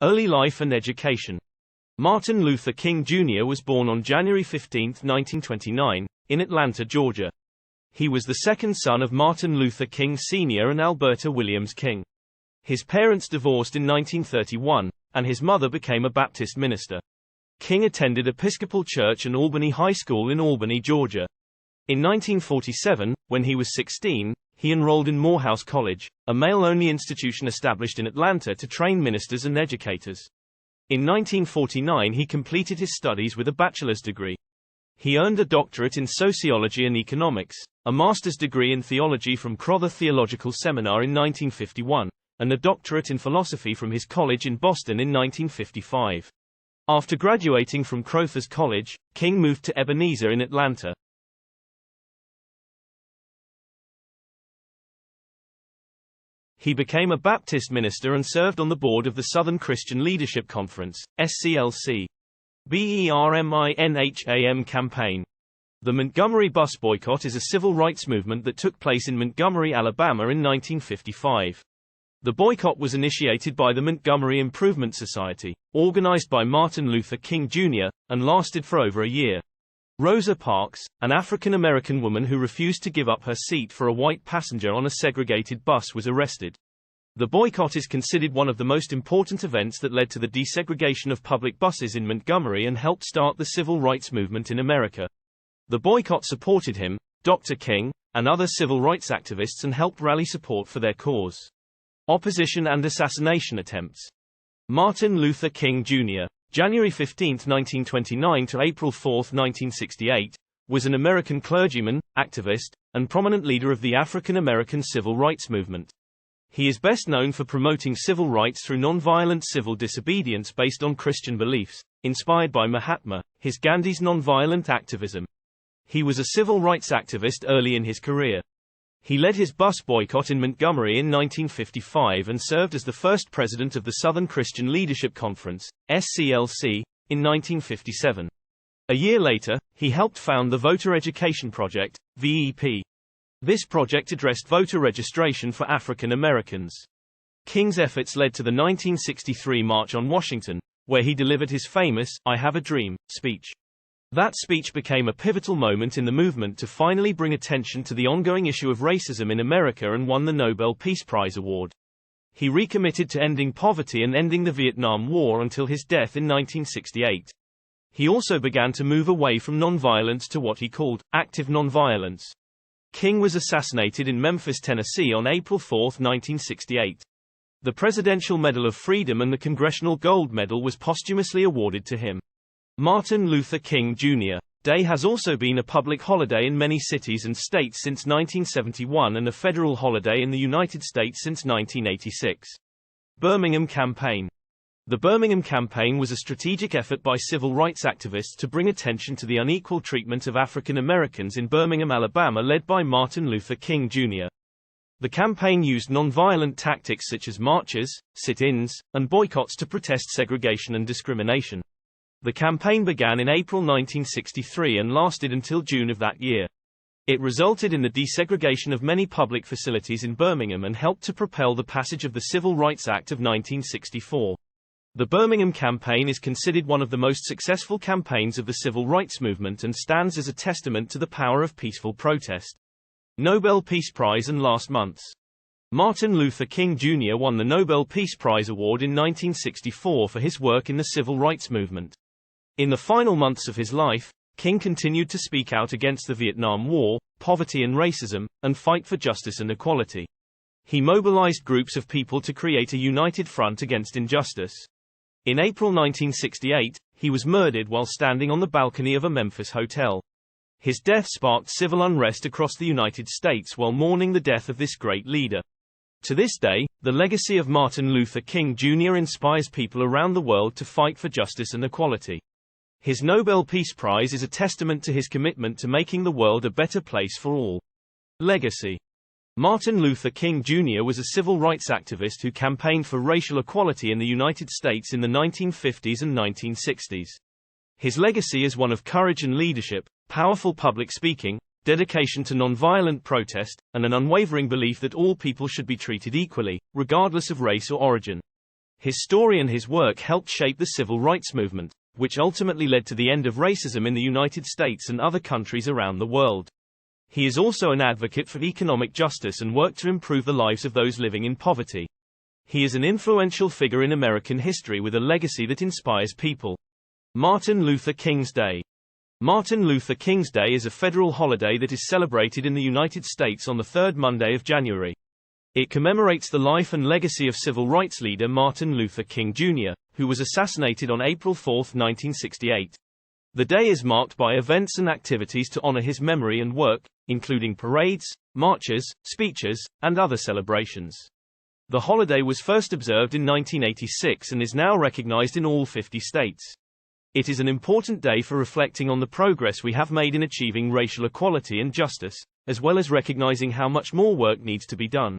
Early life and education. Martin Luther King Jr. was born on January 15, 1929, in Atlanta, Georgia. He was the second son of Martin Luther King Sr. and Alberta Williams King. His parents divorced in 1931, and his mother became a Baptist minister. King attended Episcopal Church and Albany High School in Albany, Georgia. In 1947, when he was 16, he enrolled in Morehouse College, a male-only institution established in Atlanta to train ministers and educators. In 1949 he completed his studies with a bachelor's degree. He earned a doctorate in sociology and economics, a master's degree in theology from Crowther Theological Seminar in 1951, and a doctorate in philosophy from his college in Boston in 1955. After graduating from Crowther's College, King moved to Ebenezer in Atlanta. He became a Baptist minister and served on the board of the Southern Christian Leadership Conference, SCLC. BERMINHAM campaign. The Montgomery Bus Boycott is a civil rights movement that took place in Montgomery, Alabama in 1955. The boycott was initiated by the Montgomery Improvement Society, organized by Martin Luther King Jr., and lasted for over a year. Rosa Parks, an African-American woman who refused to give up her seat for a white passenger on a segregated bus, was arrested. The boycott is considered one of the most important events that led to the desegregation of public buses in Montgomery and helped start the civil rights movement in America. The boycott supported him, Dr. King, and other civil rights activists and helped rally support for their cause. Opposition and assassination attempts. Martin Luther King Jr., January 15, 1929 to April 4, 1968, was an American clergyman, activist, and prominent leader of the African American civil rights movement. He is best known for promoting civil rights through nonviolent civil disobedience based on Christian beliefs, inspired by Mahatma, his Gandhi's nonviolent activism. He was a civil rights activist early in his career. He led his bus boycott in Montgomery in 1955 and served as the first president of the Southern Christian Leadership Conference, SCLC, in 1957. A year later, he helped found the Voter Education Project, VEP. This project addressed voter registration for African Americans. King's efforts led to the 1963 March on Washington, where he delivered his famous "I Have a Dream" speech. That speech became a pivotal moment in the movement to finally bring attention to the ongoing issue of racism in America and won the Nobel Peace Prize award. He recommitted to ending poverty and ending the Vietnam War until his death in 1968. He also began to move away from nonviolence to what he called active nonviolence. King was assassinated in Memphis, Tennessee on April 4, 1968. The Presidential Medal of Freedom and the Congressional Gold Medal was posthumously awarded to him. Martin Luther King Jr. Day has also been a public holiday in many cities and states since 1971 and a federal holiday in the United States since 1986. Birmingham Campaign. The Birmingham Campaign was a strategic effort by civil rights activists to bring attention to the unequal treatment of African Americans in Birmingham, Alabama, led by Martin Luther King Jr. The campaign used nonviolent tactics such as marches, sit-ins, and boycotts to protest segregation and discrimination. The campaign began in April 1963 and lasted until June of that year. It resulted in the desegregation of many public facilities in Birmingham and helped to propel the passage of the Civil Rights Act of 1964. The Birmingham Campaign is considered one of the most successful campaigns of the civil rights movement and stands as a testament to the power of peaceful protest. Nobel Peace Prize and last months. Martin Luther King Jr. won the Nobel Peace Prize Award in 1964 for his work in the civil rights movement. In the final months of his life, King continued to speak out against the Vietnam War, poverty and racism, and fight for justice and equality. He mobilized groups of people to create a united front against injustice. In April 1968, he was murdered while standing on the balcony of a Memphis hotel. His death sparked civil unrest across the United States while mourning the death of this great leader. To this day, the legacy of Martin Luther King Jr. inspires people around the world to fight for justice and equality. His Nobel Peace Prize is a testament to his commitment to making the world a better place for all. Legacy. Martin Luther King Jr. was a civil rights activist who campaigned for racial equality in the United States in the 1950s and 1960s. His legacy is one of courage and leadership, powerful public speaking, dedication to nonviolent protest, and an unwavering belief that all people should be treated equally, regardless of race or origin. His story and his work helped shape the civil rights movement, which ultimately led to the end of racism in the United States and other countries around the world. He is also an advocate for economic justice and worked to improve the lives of those living in poverty. He is an influential figure in American history with a legacy that inspires people. Martin Luther King's Day. Martin Luther King's Day is a federal holiday that is celebrated in the United States on the third Monday of January. It commemorates the life and legacy of civil rights leader Martin Luther King Jr., who was assassinated on April 4, 1968. The day is marked by events and activities to honor his memory and work, including parades, marches, speeches, and other celebrations. The holiday was first observed in 1986 and is now recognized in all 50 states. It is an important day for reflecting on the progress we have made in achieving racial equality and justice, as well as recognizing how much more work needs to be done.